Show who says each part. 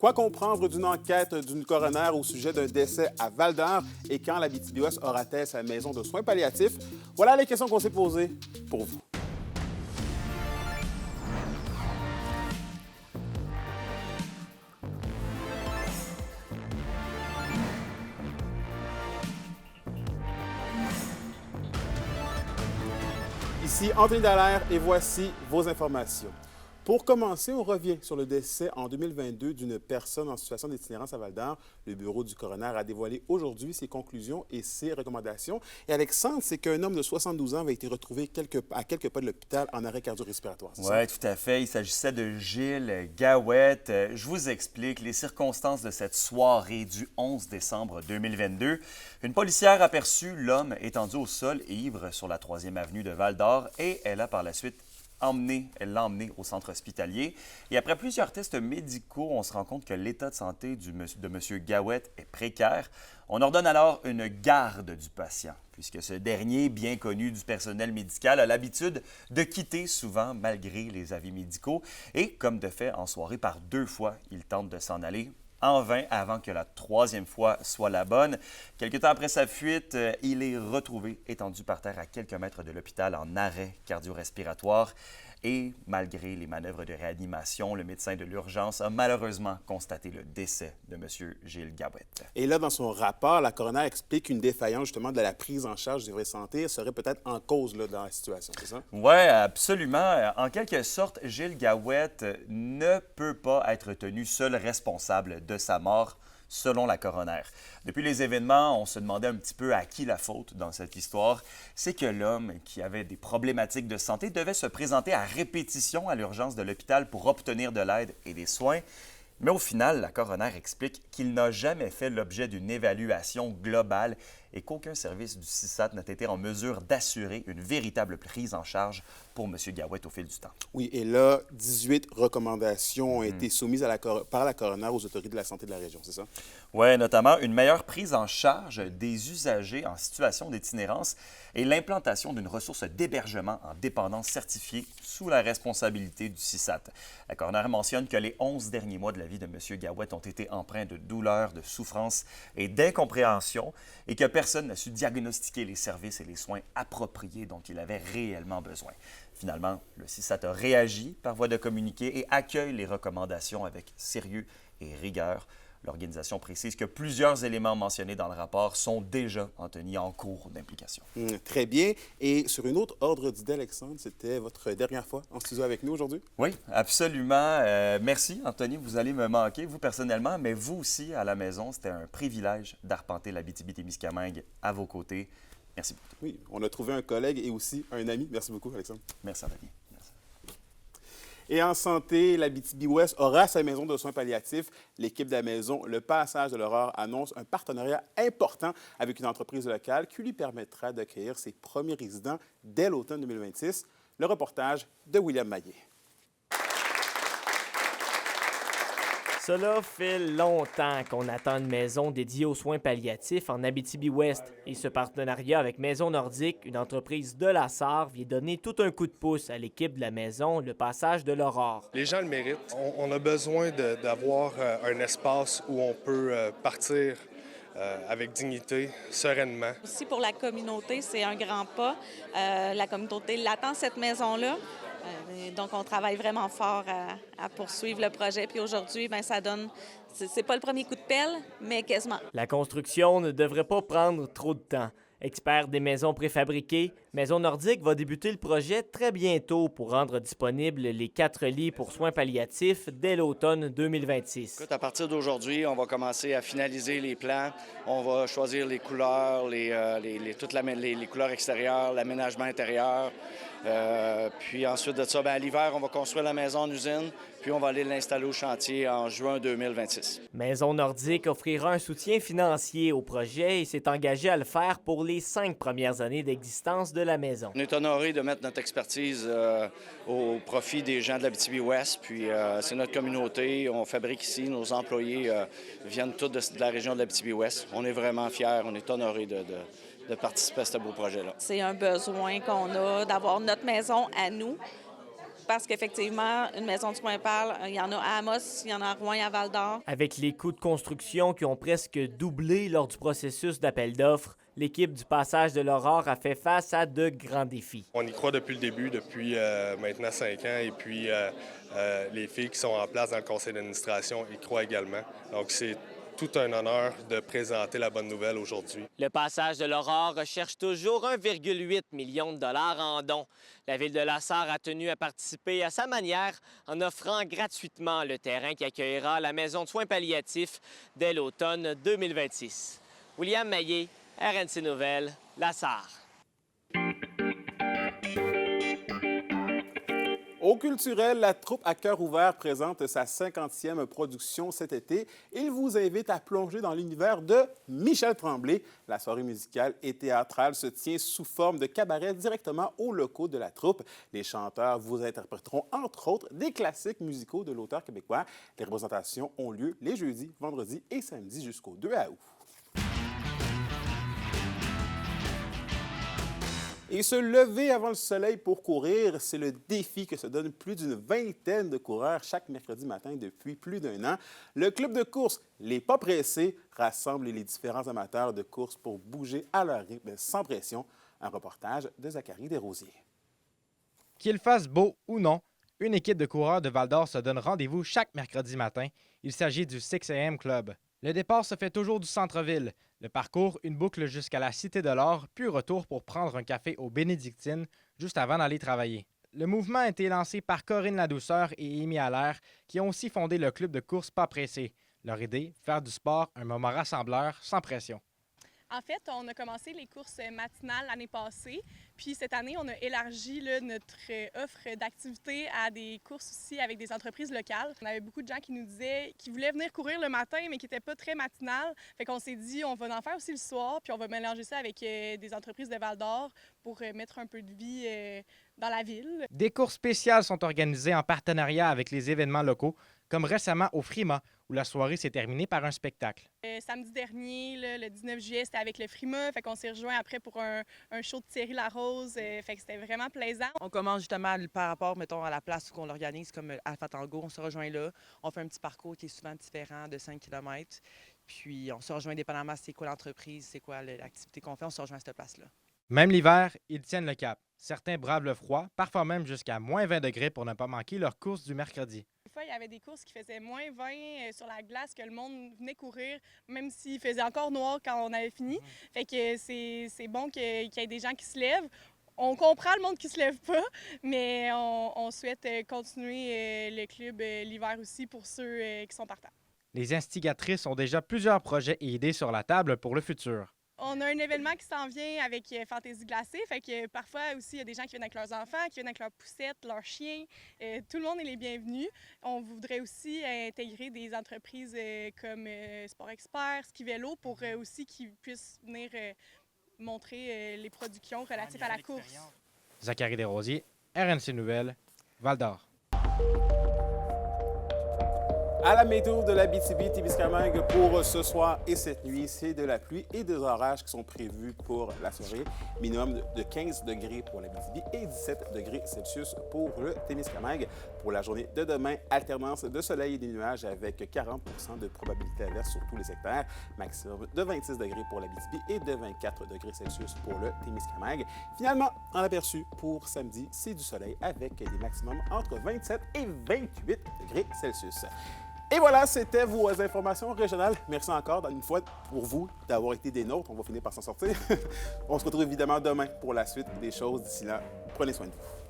Speaker 1: Quoi comprendre d'une enquête d'une coroner au sujet d'un décès à Val-d'Or et quand l'Abitibi-Ouest aura-t-elle sa maison de soins palliatifs? Voilà les questions qu'on s'est posées pour vous. Ici Anthony Dallaire et voici vos informations. Pour commencer, on revient sur le décès en 2022 d'une personne en situation d'itinérance à Val-d'Or. Le bureau du coroner a dévoilé aujourd'hui ses conclusions et ses recommandations. Et Alexandre, c'est qu'un homme de 72 ans avait été retrouvé à quelques pas de l'hôpital en arrêt cardio-respiratoire.
Speaker 2: Oui, tout à fait. Il s'agissait de Gilles Gawette. Je vous explique les circonstances de cette soirée du 11 décembre 2022. Une policière a aperçu l'homme étendu au sol ivre sur la 3e avenue de Val-d'Or et elle a par la suite elle l'a emmené au centre hospitalier. Et après plusieurs tests médicaux, on se rend compte que l'état de santé de M. Gawette est précaire. On ordonne alors une garde du patient, puisque ce dernier, bien connu du personnel médical, a l'habitude de quitter souvent malgré les avis médicaux. Et comme de fait, en soirée, par 2 fois, il tente de s'en aller. En vain, avant que la 3e fois soit la bonne. Quelque temps après sa fuite, il est retrouvé étendu par terre à quelques mètres de l'hôpital en arrêt cardio-respiratoire. Et malgré les manœuvres de réanimation, le médecin de l'urgence a malheureusement constaté le décès de M. Gilles Gawette.
Speaker 1: Et là, dans son rapport, la coroner explique qu'une défaillance justement de la prise en charge du vrai santé serait peut-être en cause là, dans la situation, c'est ça?
Speaker 2: Oui, absolument. En quelque sorte, Gilles Gawette ne peut pas être tenu seul responsable de sa mort, selon la coroner. Depuis les événements, on se demandait un petit peu à qui la faute dans cette histoire. C'est que l'homme qui avait des problématiques de santé devait se présenter à répétition à l'urgence de l'hôpital pour obtenir de l'aide et des soins. Mais au final, la coroner explique qu'il n'a jamais fait l'objet d'une évaluation globale et qu'aucun service du CISAT n'a été en mesure d'assurer une véritable prise en charge pour M. Gawette au fil du temps.
Speaker 1: Oui, et là, 18 recommandations ont été soumises par la coroner aux autorités de la santé de la région, c'est ça?
Speaker 2: Oui, notamment une meilleure prise en charge des usagers en situation d'itinérance et l'implantation d'une ressource d'hébergement en dépendance certifiée sous la responsabilité du CISAT. La coroner mentionne que les 11 derniers mois de la vie de M. Gawette ont été empreints de douleur, de souffrance et d'incompréhension et que personne n'a su diagnostiquer les services et les soins appropriés dont il avait réellement besoin. Finalement, le CISAT a réagi par voie de communiqué et accueille les recommandations avec sérieux et rigueur. L'organisation précise que plusieurs éléments mentionnés dans le rapport sont déjà, Anthony, en cours d'implication.
Speaker 1: Très bien. Et sur une autre ordre d'idée, Alexandre, c'était votre dernière fois en studio avec nous aujourd'hui?
Speaker 2: Oui, absolument. Merci, Anthony. Vous allez me manquer, vous personnellement, mais vous aussi à la maison. C'était un privilège d'arpenter l'Abitibi-Témiscamingue à vos côtés. Merci beaucoup.
Speaker 1: Oui, on a trouvé un collègue et aussi un ami. Merci beaucoup, Alexandre.
Speaker 2: Merci, Anthony. Merci.
Speaker 1: Et en santé, l'Abitibi-Ouest aura sa maison de soins palliatifs. L'équipe de la maison Le Passage de l'Aurore annonce un partenariat important avec une entreprise locale qui lui permettra d'accueillir ses premiers résidents dès l'automne 2026. Le reportage de William Maillet.
Speaker 3: Cela fait longtemps qu'on attend une maison dédiée aux soins palliatifs en Abitibi-Ouest. Et ce partenariat avec Maison Nordique, une entreprise de la Sarre, vient donner tout un coup de pouce à l'équipe de la maison Le Passage de l'Aurore.
Speaker 4: Les gens le méritent. On a besoin d'avoir un espace où on peut partir avec dignité, sereinement.
Speaker 5: Aussi pour la communauté, c'est un grand pas. La communauté l'attend, cette maison-là. Donc, on travaille vraiment fort à poursuivre le projet. Puis aujourd'hui, bien, ça donne... C'est pas le premier coup de pelle, mais quasiment.
Speaker 3: La construction ne devrait pas prendre trop de temps. Expert des maisons préfabriquées, Maison Nordique va débuter le projet très bientôt pour rendre disponibles les 4 lits pour soins palliatifs dès l'automne 2026.
Speaker 6: Écoute, à partir d'aujourd'hui, on va commencer à finaliser les plans. On va choisir les couleurs, les couleurs extérieures, l'aménagement intérieur. Puis ensuite de ça, à l'hiver, on va construire la maison en usine, puis on va aller l'installer au chantier en juin 2026.
Speaker 3: Maison Nordique offrira un soutien financier au projet et s'est engagé à le faire pour les 5 premières années d'existence de la maison.
Speaker 6: On est honoré de mettre notre expertise au profit des gens de l'Abitibi-Ouest, puis c'est notre communauté, on fabrique ici, nos employés viennent tous de la région de l'Abitibi-Ouest. On est vraiment fiers, on est honoré de participer à ce beau projet-là.
Speaker 5: C'est un besoin qu'on a d'avoir notre maison à nous. parce qu'effectivement, une maison du Coin-Parle, il y en a à Amos, il y en a à Rouen et à Val-d'Or.
Speaker 3: Avec les coûts de construction qui ont presque doublé lors du processus d'appel d'offres, l'équipe du Passage de l'Aurore a fait face à de grands défis.
Speaker 4: On y croit depuis le début, depuis maintenant 5 ans, et puis les filles qui sont en place dans le conseil d'administration y croient également. Donc c'est tout un honneur de présenter la bonne nouvelle aujourd'hui.
Speaker 3: Le Passage de l'Aurore recherche toujours 1,8 million de dollars en dons. La ville de La Sarre a tenu à participer à sa manière en offrant gratuitement le terrain qui accueillera la maison de soins palliatifs dès l'automne 2026. William Maillé, RNC Nouvelles, La Sarre.
Speaker 1: Au culturel, la troupe à cœur ouvert présente sa 50e production cet été. Il vous invite à plonger dans l'univers de Michel Tremblay. La soirée musicale et théâtrale se tient sous forme de cabaret directement aux locaux de la troupe. Les chanteurs vous interpréteront entre autres des classiques musicaux de l'auteur québécois. Les représentations ont lieu les jeudis, vendredis et samedis jusqu'au 2 août. Et se lever avant le soleil pour courir, c'est le défi que se donnent plus d'une vingtaine de coureurs chaque mercredi matin depuis plus d'1 an. Le club de course Les Pas Pressés rassemble les différents amateurs de course pour bouger à leur rythme sans pression. Un reportage de Zachary Desrosiers.
Speaker 7: Qu'il fasse beau ou non, une équipe de coureurs de Val-d'Or se donne rendez-vous chaque mercredi matin. Il s'agit du 6 AM Club. Le départ se fait toujours du centre-ville. Le parcours, une boucle jusqu'à la Cité de l'Or, puis retour pour prendre un café aux Bénédictines juste avant d'aller travailler. Le mouvement a été lancé par Corinne Ladouceur et Amy Allaire, qui ont aussi fondé le club de course Pas Pressés. Leur idée, faire du sport un moment rassembleur sans pression.
Speaker 8: En fait, on a commencé les courses matinales l'année passée, puis cette année, on a élargi notre offre d'activités à des courses aussi avec des entreprises locales. On avait beaucoup de gens qui nous disaient qu'ils voulaient venir courir le matin, mais qui n'étaient pas très matinales. Fait qu'on s'est dit, on va en faire aussi le soir, puis on va mélanger ça avec des entreprises de Val-d'Or pour mettre un peu de vie dans la ville.
Speaker 7: Des courses spéciales sont organisées en partenariat avec les événements locaux, comme récemment au Frima, où la soirée s'est terminée par un spectacle.
Speaker 8: Samedi dernier, le 19 juillet, c'était avec le Frima, fait qu'on s'est rejoint après pour un show de Thierry Larose, fait que c'était vraiment plaisant.
Speaker 9: On commence justement par rapport, mettons, à la place où on l'organise, comme Alpha Tango, on se rejoint là, on fait un petit parcours qui est souvent différent de 5 km, puis on se rejoint dépendamment c'est quoi l'entreprise, c'est quoi l'activité qu'on fait, on se rejoint à cette place-là.
Speaker 7: Même l'hiver, ils tiennent le cap. Certains bravent le froid, parfois même jusqu'à moins 20 degrés pour ne pas manquer leur course du mercredi.
Speaker 8: Des fois, il y avait des courses qui faisaient moins 20 sur la glace, que le monde venait courir, même s'il faisait encore noir quand on avait fini. Fait que c'est bon qu'il y ait des gens qui se lèvent. On comprend le monde qui se lève pas, mais on souhaite continuer le club l'hiver aussi pour ceux qui sont partants.
Speaker 7: Les instigatrices ont déjà plusieurs projets et idées sur la table pour le futur.
Speaker 8: On a un événement qui s'en vient avec Fantaisie glacée, fait que parfois aussi il y a des gens qui viennent avec leurs enfants, qui viennent avec leurs poussettes, leurs chiens. Tout le monde est les bienvenus. On voudrait aussi intégrer des entreprises comme Sport Expert, Ski Vélo pour aussi qu'ils puissent venir montrer les productions relatives à la course.
Speaker 7: Zachary Desrosiers, RNC Nouvelles, Val-d'Or.
Speaker 1: À la météo de l'Abitibi-Témiscamingue pour ce soir et cette nuit, c'est de la pluie et des orages qui sont prévus pour la soirée. Minimum de 15 degrés pour l'Abitibi et 17 degrés Celsius pour le Témiscamingue. Pour la journée de demain, alternance de soleil et des nuages avec 40 % de probabilité averse sur tous les secteurs. Maximum de 26 degrés pour l'Abitibi et de 24 degrés Celsius pour le Témiscamingue. Finalement, en aperçu pour samedi, c'est du soleil avec des maximums entre 27 et 28 degrés Celsius. Et voilà, c'était vos informations régionales. Merci encore une fois pour vous d'avoir été des nôtres. On va finir par s'en sortir. On se retrouve évidemment demain pour la suite des choses. D'ici là, prenez soin de vous.